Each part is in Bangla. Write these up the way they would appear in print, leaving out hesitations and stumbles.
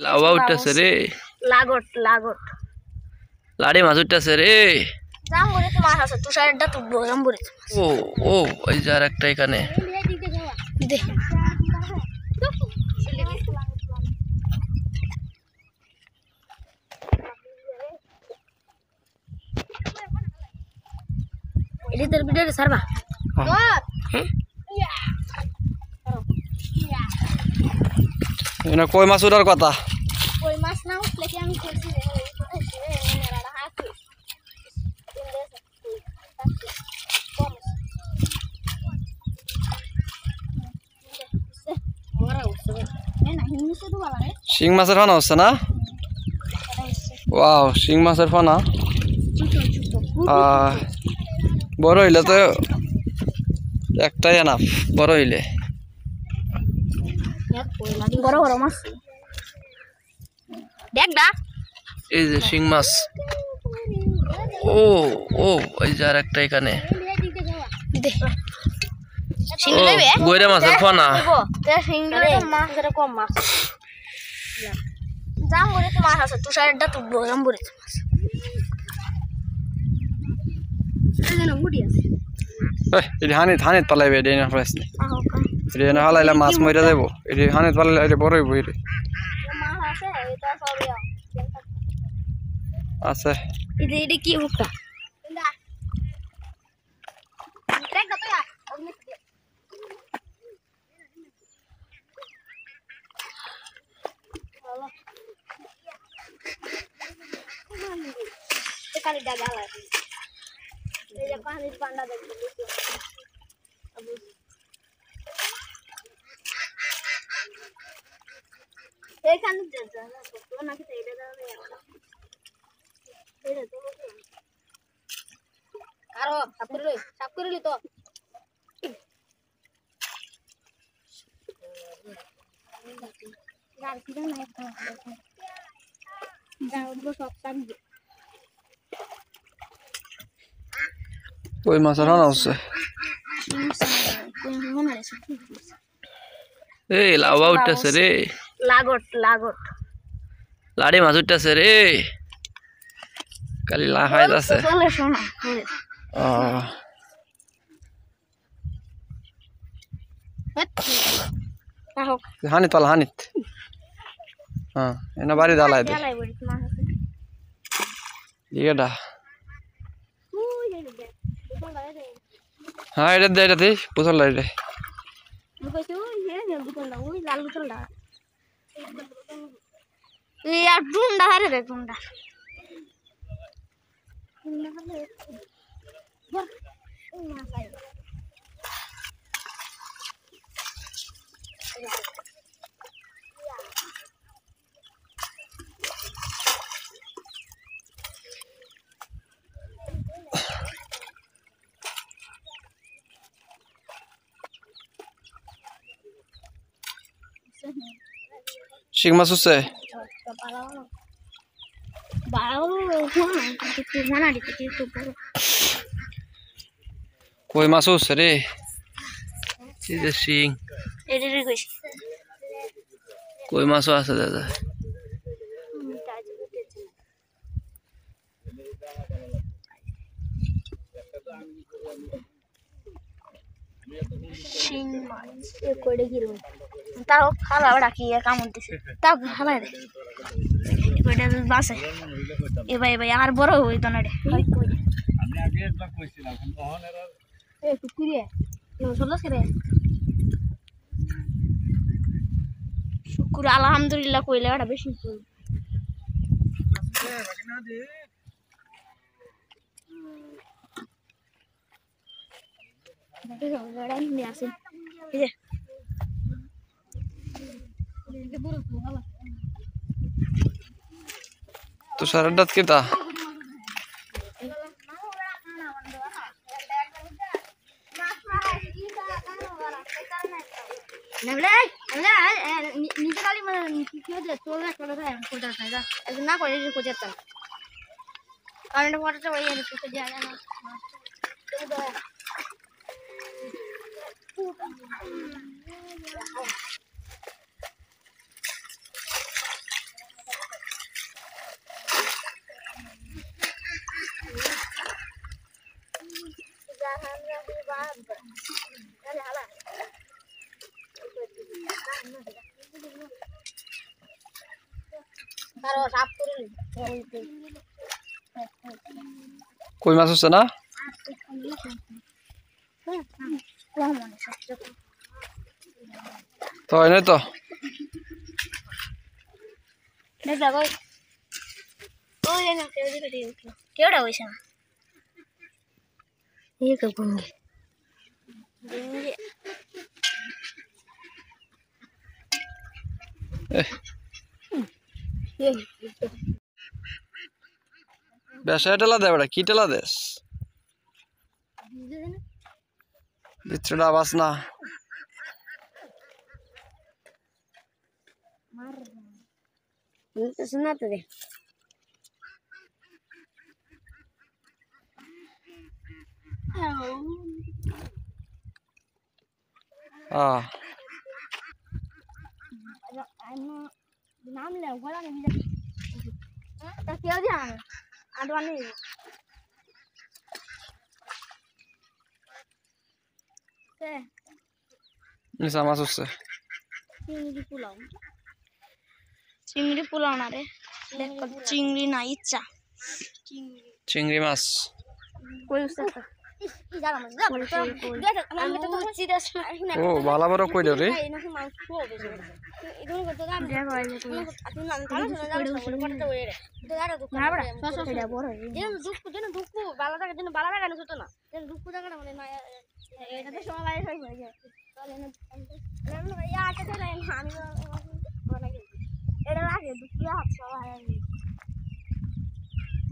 লাউয়া উঠতেছে রে লাগট লাগট লাড়ি মাছ উঠতেছে রে জাম্বুরে তো মাছ আছে তুষারটা তুলবো জাম্বুরে ও ও ওই যে আর একটা এখানে দে এটি তোর ভিডিও সারবা এনে কই মাছ উঠার কথা কই মাছ না উঠলে কি আমি করছি শিং মাছের ফানা হচ্ছে না ওয়াও শিং মাছের ফানা বড় হইলে তো একটাই এনাফ বড় হইলে বড় বড় মাছ দেখ দা এই যে শিং মাছ ও ও ওই যে আর একটা এখানে গইরা মাছের ফানা কম মাছ জাম্বুরে তো মাছ আছে তুষারটা তুলবো জাম্বুরে হানিত হানিত পালাইবে এটা না প্রাইস এটা না হালাইলে মাছ মরে যাব এটা হানিত পালাইলে এটা বড় হইব এটা আছে এটা কি হুকা কালি ডাগা লাগে এই যে পানির পান্ডা দেখতে এইখানে যেতে না তো নাকি এইটা দাও এইটা তো আরো সাপ করে লই তো গাল কি না একটা যাও গো সব কাম কই মাছের ফানা হচ্ছে এই লাউয়া উঠতেছে রে লাগট লাগট লাড়ি মাছ উঠতেছে রে কালি লাফাই যাচ্ছে চলে শোনা হানিত পালা হানিত হ্যাঁ এনে বাড়ি দালাই দে এটা হ্যাঁ এটা দে এটা দে বুঝল এটা ডুন্ডা হারে রে ডুন্ডা শিং মাছ হচ্ছে কই মাছ হচ্ছে রে এই যে শিং কই মাছও আছে দাদা শিং মাছ কইড়ে কি রুম তাও খালা ওটা কি কামড় দিছে তাও খালা দে কইটা বাসে এ ভাই আর বড় হইতো না রে আমি আগে একটা কইছিলাম তখন এর এ কুকুরে নো চলস করে শুকর আলহামদুলিল্লাহ কইলে ওটা বেশি কই না দে তো সারাটাত কেতা না করে কোথায় কারণ ফটোটা ওই দেওয়া যায় না কই মাছ হচ্ছে না তো এনে তো কেউটা হয়েছে না গঙ্গে বেশা টেলা দে বেটা কি টেলা দেস বিচ্ছুটা আবাস না শোনাতে দে নাম লে গলা নে তা কেউ জান আদওয়ানি তে নিসা মাছ হচ্ছে চিংড়ি পোলাও না রে চিংড়ি না ইচ্ছা চিংড়ি মাছ কই উস্তাদ ও বালা বড় কই রে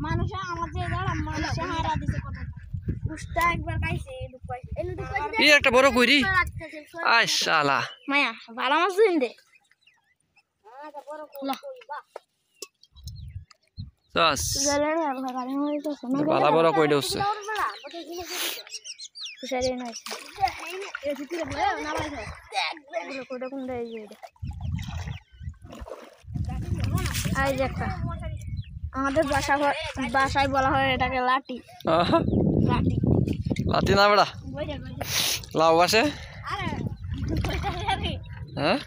মানুষ আমাদের মানুষ হারা দিছে কথা উস্তা একবার খাইছে দুঃখ পাইছে এই দুঃখ পাইছে এই একটা বড় কইরি আয় শালা মায়া ভালো মাছ দিন দে বড় কই বা সাস গেলে না গাড়ি মরে তো সোনা বালা বড় কই দউছে কুশারে নাই এই ভিতরে বলে না ভাই দেখ কোটা কোন দেই যে আই দেখা আমাদের বাসায় বলা হয় এটাকে লাঠি লাঠি লাঠি না বেটা লাউ আছে হ্যাঁ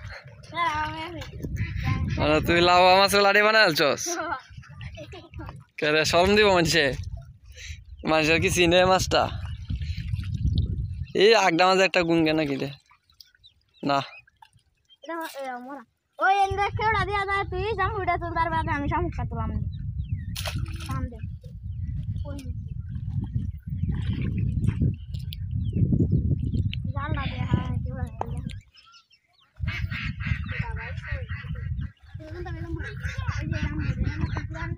আরে তুই লাউ মাছের লাঠি বানাইলছস কেরে শরম দিব মানুষের কি চিনে মাছটা এই আগডা মাঝে একটা গুঙ্গে নাকি রে না ওই এন্ডা কেউড়া দিয়া দা তুই জামুটা তুলবার বাদে আমি শামুকটা তুলাম সামনে ওই জাল না দে হ্যাঁ কেউড়া